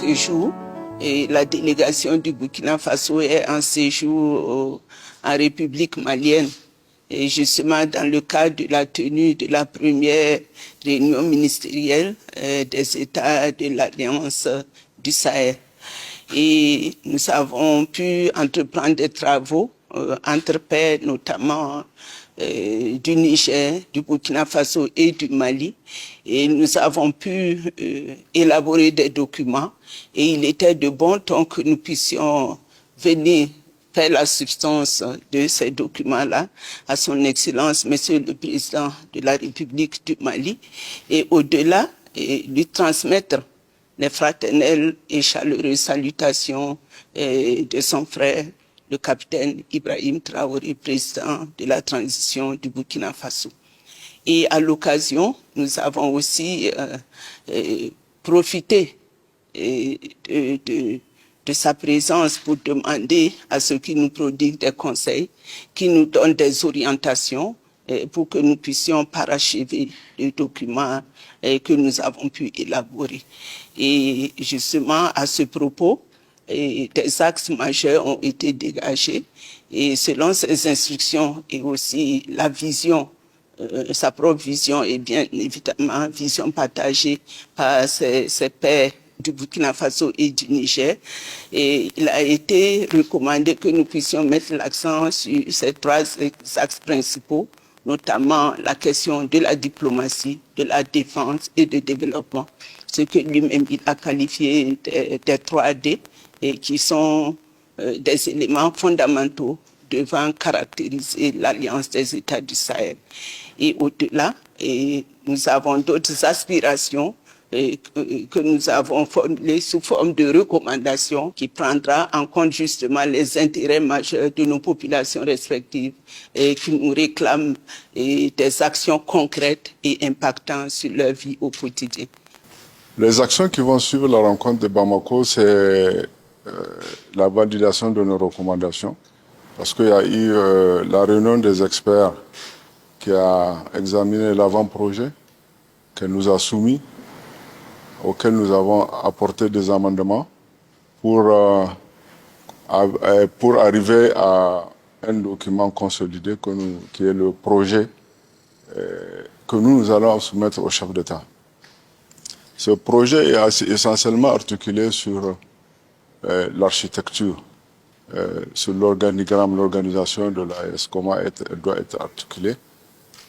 quelques jours, et la délégation du Burkina Faso est en séjour en République malienne. Et justement, dans le cadre de la tenue de la première réunion ministérielle des États de l'Alliance du Sahel. Et nous avons pu entreprendre des travaux entre pairs, notamment du Niger, du Burkina Faso et du Mali. Et nous avons pu élaborer des documents. Et il était de bon ton que nous puissions venir faire la substance de ces documents-là à son Excellence, Monsieur le Président de la République du Mali, et au-delà, lui transmettre les fraternelles et chaleureuses salutations de son frère, le capitaine Ibrahim Traoré, président de la transition du Burkina Faso. Et à l'occasion, nous avons aussi profité de sa présence pour demander à ceux qui nous prodiguent des conseils, qui nous donnent des orientations pour que nous puissions parachever les documents que nous avons pu élaborer. Et justement, à ce propos, des axes majeurs ont été dégagés et selon ces instructions et aussi la vision, sa propre vision et bien évidemment vision partagée par ses pairs du Burkina Faso et du Niger. Et il a été recommandé que nous puissions mettre l'accent sur ces trois axes principaux, notamment la question de la diplomatie, de la défense et du développement, ce que lui-même il a qualifié des 3D et qui sont des éléments fondamentaux devant caractériser l'Alliance des États du Sahel. Et au-delà, nous avons d'autres aspirations que nous avons formulées sous forme de recommandations qui prendra en compte justement les intérêts majeurs de nos populations respectives et qui nous réclament des actions concrètes et impactantes sur leur vie au quotidien. Les actions qui vont suivre la rencontre de Bamako, c'est la validation de nos recommandations, parce qu'il y a eu la réunion des experts qui a examiné l'avant-projet, qu'elle nous a soumis, auquel nous avons apporté des amendements pour arriver à un document consolidé qui est le projet que nous allons soumettre au chef d'État. Ce projet est essentiellement articulé sur l'architecture, sur l'organigramme, l'organisation de l'AES, comment elle doit être articulée.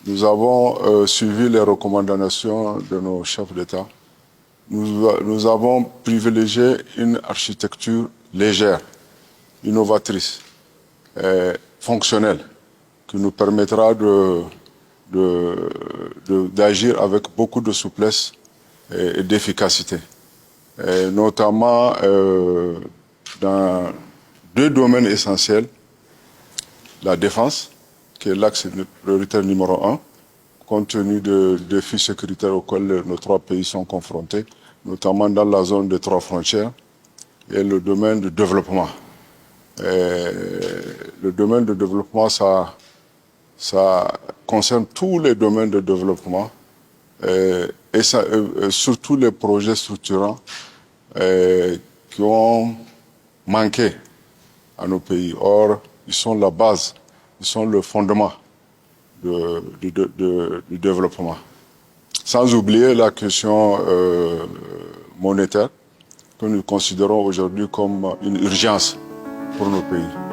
Nous avons suivi les recommandations de nos chefs d'État. Nous avons privilégié une architecture légère, innovatrice, fonctionnelle, qui nous permettra d'agir avec beaucoup de souplesse et d'efficacité. Notamment dans deux domaines essentiels, la défense, qui est l'axe prioritaire numéro 1, compte tenu des défis sécuritaires auxquels nos trois pays sont confrontés, notamment dans la zone des trois frontières, et le domaine du développement. Le domaine de développement, ça concerne tous les domaines de développement, et surtout les projets structurants qui ont manqué à nos pays. Or, ils sont la base, ils sont le fondement du développement. Sans oublier la question monétaire que nous considérons aujourd'hui comme une urgence pour nos pays.